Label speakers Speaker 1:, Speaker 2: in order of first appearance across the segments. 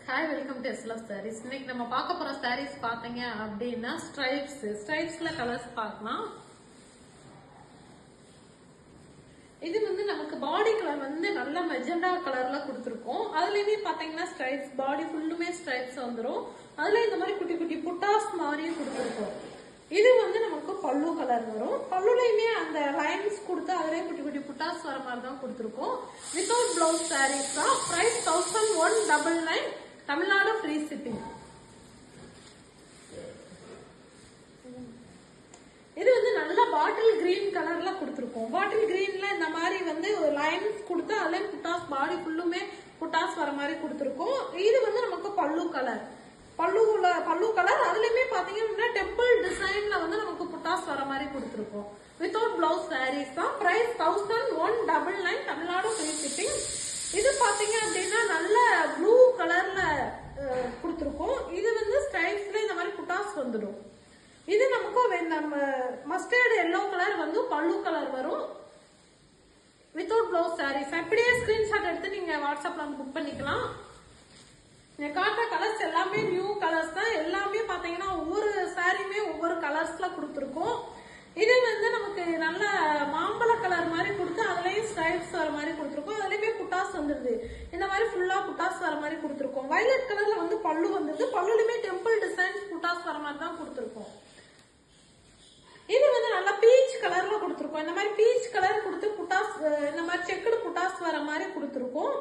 Speaker 1: Hi, welcome to Eslav sarees. இன்னைக்கு நம்ம பார்க்க போற சாரீஸ் பாத்தீங்க அப்படின்னா ஸ்ட்ரைப்ஸ்ல கலர்ஸ் பார்க்கலாம். இது வந்து நமக்கு பாடி கலர் வந்து நல்ல மெஜெண்டா கலர்ல கொடுத்துருக்கோம். அதுலயுமே பாத்தீங்கன்னா ஸ்ட்ரைப்ஸ், பாடி ஃபுல்லுமே ஸ்ட்ரைப்ஸ் வந்துடும். அதுல இந்த மாதிரி குட்டி குட்டி புட்டாஸ் மாதிரியும் கொடுத்துருக்கோம். இது வந்து நமக்கு பல்லு கலர் வரும். பல்லுலயுமே அந்த லைன்ஸ் கொடுத்து அதுலயே குட்டி குட்டி புட்டாஸ் வர மாதிரி தான் கொடுத்துருக்கோம். வித்தவுட் பிளவுஸ் சாரீஸ் தான். பிரைஸ் 1199. Tamil Nadu free shipping. இது வந்து நல்ல பாட்டில் கிரீன் கலர்ல கொடுத்துருக்கோம். பாட்டில் கிரீன்ல இந்த மாதிரி வந்து லைன்ஸ் கொடுத்து அதுலயும் புட்டாஸ், பாடி ஃபுல்லுமே புட்டாஸ் வர மாதிரி கொடுத்துருக்கோம். இது வந்து நமக்கு பல்லு கலர். பல்லு கலர் அதுலயுமே பாத்தீங்கன்னா டெம்பிள் டிசைன்ல வந்து நமக்கு புட்டாஸ் வர மாதிரி கொடுத்துருக்கோம். வித்தவுட் பிளவுஸ் சாரீஸ் தான். பிரைஸ் 1199. Tamil Nadu free shipping. இது பாத்தீங்க அப்படின்னா நல்ல ப்ளூ கலர்ல கொடுத்துருக்கோம். இது வந்து ஸ்ட்ரைப்ஸ்ல இந்த மாதிரி புட்டாஸ் வந்துடும். இது நமக்கு நம்ம மஸ்டர்ட் எல்லோ கலர் வந்து பல்லு கலர் வரும். Without blouse saris. அப்படியே ஸ்கிரீன்ஷாட் எடுத்து நீங்க வாட்ஸ்அப்ல புக் பண்ணிக்கலாம். காட்டுற கலர்ஸ் எல்லாமே நியூ கலர்ஸ் தான். எல்லாமே பாத்தீங்கன்னா ஒவ்வொரு சாரியுமே ஒவ்வொரு கலர்ஸ்ல கொடுத்துருக்கோம். இது வந்து நமக்கு நல்ல மாம்பழ கலர் மாதிரி கொடுத்து அதுலயும் ஸ்ட்ரைப்ஸ் வர மாதிரி கொடுத்துருக்கோம். அதுலயுமே புட்டாஸ் வந்துருது. இந்த மாதிரி ஃபுல்லா புட்டாஸ் வர மாதிரி கொடுத்துருக்கோம். வயலட் கலர்ல வந்து பல்லு வந்துருது. பல்லுலயுமே டெம்பிள் டிசைன்ஸ் புட்டாஸ் வர மாதிரி தான் கொடுத்துருக்கோம். இது வந்து நல்லா பீச் கலர்ல கொடுத்துருக்கோம். இந்த மாதிரி பீச் கலர் கொடுத்து புட்டாஸ், இந்த மாதிரி செக்குடு புட்டாஸ் வர மாதிரி கொடுத்துருக்கோம்.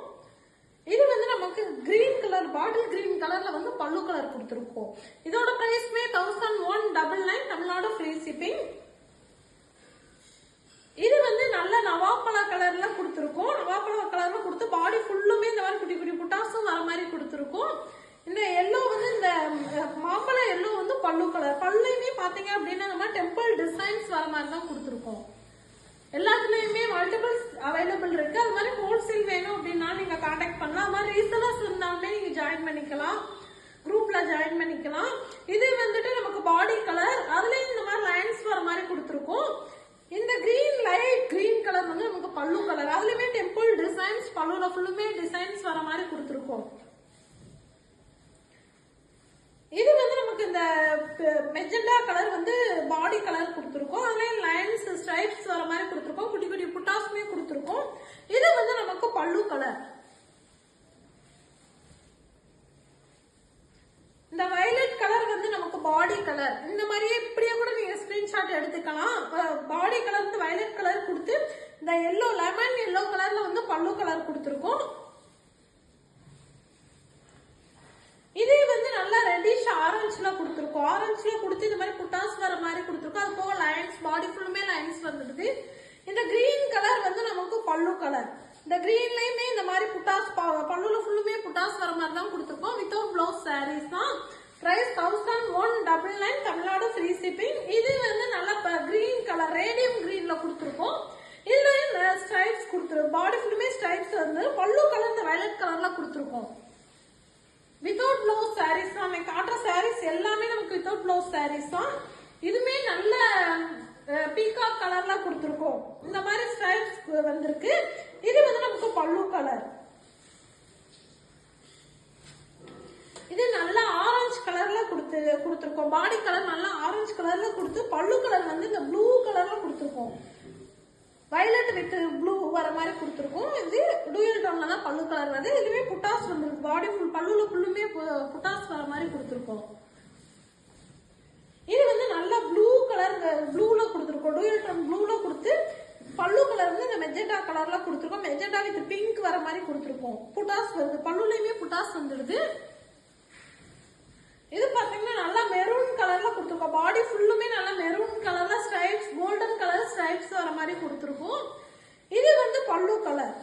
Speaker 1: இது வந்து நமக்கு கிரீன் கலர், பாட்டில் கிரீன் கலர்ல வந்து பல்லு கலர் கொடுத்துருக்கோம். இதோட பிரைஸ்மே 1199. Tamil Nadu free shipping. இது வந்து நல்ல நவாப்பழ கலர்ல கொடுத்துருக்கோம். நவாப்பழ கலர்ல கொடுத்து பாடி ஃபுல்லுமே இந்த மாதிரி குட்டி குட்டி புட்டாஸும் வர மாதிரி கொடுத்துருக்கோம். இந்த எல்லோ வந்து இந்த மாம்பழ எல்லோ வந்து பல்லு கலர். பல்லுமே பாத்தீங்க அப்படின்னா நம்ம டெம்பிள் டிசைன்ஸ் வர மாதிரி தான் கொடுத்துருக்கோம். எல்லாத்துலயுமே மல்டிபிள்ஸ் அவைலபிள் இருக்கு. அது மாதிரி ஹோல்சேல் வேணும் அப்படின்னா நீங்க கான்டாக்ட் பண்ணலாம். அது மாதிரி ரீசெலர்ஸ் இருந்தாலுமே நீங்க ஜாயின் பண்ணிக்கலாம், குரூப்ல ஜாயின் பண்ணிக்கலாம். இது வந்துட்டு நமக்கு பாடி கலர். அதுலயும் இந்த மாதிரி லைன்ஸ் வர மாதிரி கொடுத்துருக்கோம். இந்த கிரீன், லைட் கிரீன் கலர் வந்து நமக்கு பல்லு கலர். அதுலயுமே டெம்பிள் டிசைன்ஸ், பல்லுல ஃபுல்லுமே டிசைன்ஸ் வர மாதிரி கொடுத்துருக்கோம். இது வந்து நமக்கு இந்த மெஜெண்டா கலர் வந்து பாடி கலர் கொடுத்துருக்கோம். அதுலயும் லைன்ஸ், ஸ்ட்ரைப்ஸ் வர மாதிரி கொடுத்துருக்கோம். குட்டி குட்டி புட்டாஸ்மே கொடுத்துருக்கோம். இது வந்து நமக்கு பல்லு கலர். இந்த வயலட் கலர் வந்து நமக்கு பாடி கலர். இந்த மாதிரியே இப்படியே கூட நீங்க ஸ்கிரீன்ஷாட் எடுத்துக்கலாம். பாடி கலர் வந்து வயலட் கலர் கொடுத்து இந்த எல்லோ, லெமன் எல்லோ கலர்ல வந்து பல்லு கலர் கொடுத்துருக்கோம். இது வந்து நல்லா ரெட்டிஷ் ஆரஞ்சுல கொடுத்துருக்கோம். ஆரஞ்சுல கொடுத்து இந்த மாதிரி புட்டாஸ் வர மாதிரி கொடுத்துருக்கோம். அது போக லைன்ஸ், பாடி ஃபுல்லுமே லைன்ஸ் வந்துடுது. இந்த கிரீன் கலர் வந்து நமக்கு பல்லு கலர். இந்த கிரீன்லயுமே இந்த மாதிரி புட்டாஸ், பல்லுல ஃபுல்லுமே புட்டாஸ் வர மாதிரி தான் கொடுத்துருக்கோம். வித்தவுட் பிளவுஸ் சாரீஸ் தான். பிரைஸ் 1199. Tamil Nadu free shipping. இது வந்து நல்ல கிரீன் கலர், ரேடியம் கிரீன்ல கொடுத்துருக்கோம். இதுல ஸ்ட்ரைப்ஸ் கொடுத்துருக்கோம். பாடி ஃபுல்லுமே ஸ்ட்ரைப்ஸ் வந்து பல்லு கலர் இந்த வயலட் கலர்ல கொடுத்துருக்கோம். வித்தவுட் பிளவுஸ் சாரீஸ் தான். காட்டுற சாரீஸ் எல்லாமே நமக்கு வித்தவுட் பிளவுஸ் சாரீஸ் தான். இதுமே நல்ல பீகாக் கலர்ல கொடுத்துருக்கோம். இந்த மாதிரி ஸ்ட்ரைப்ஸ் வந்திருக்கு. இது வந்து நமக்கு பல்லு கலர். இது நல்ல ஆரஞ்சு கலர்ல கொடுத்துருக்கோம். பாடி கலர் நல்லா ஆரஞ்சு கலர்ல கொடுத்து பல்லு கலர் வந்து இந்த ப்ளூ கலர்ல கொடுத்துருக்கோம். வயலட் வித் ப்ளூ வர மாதிரி கொடுத்துருக்கோம். இது டூயல் டோன்ல தான் பல்லு கலர் வருது. இதுவே புட்டாஸ் வந்துருக்கு. பாடி ஃபுல் பல்லுல ஃபுல்லுமே புட்டாஸ் வர மாதிரி கொடுத்துருக்கோம். இது வந்து நல்ல ப்ளூ கலர், ப்ளூல கொடுத்துருக்கோம். டூயல் டோன் ப்ளூல கொடுத்து பல்லு கலர் வந்து இந்த மெஜெண்டா கலர்ல கொடுத்துருக்கோம். மெஜெண்டா வித் பிங்க் வர மாதிரி கொடுத்துருக்கோம். புட்டாஸ் வருது. பல்லுலயுமே புட்டாஸ் வந்துடுது. இது பாத்தீங்கன்னா நல்லா மெரூன் கலர்ல கொடுத்துருக்கோம். பாடி ஃபுல்லுமே நல்லா மெரூன் கலர்ல ஸ்ட்ரைப்ஸ், கோல்டன் கலர் ஸ்ட்ரைப்ஸ் வர மாதிரி கொடுத்துருக்கோம். இது வந்து பல்லு கலர்.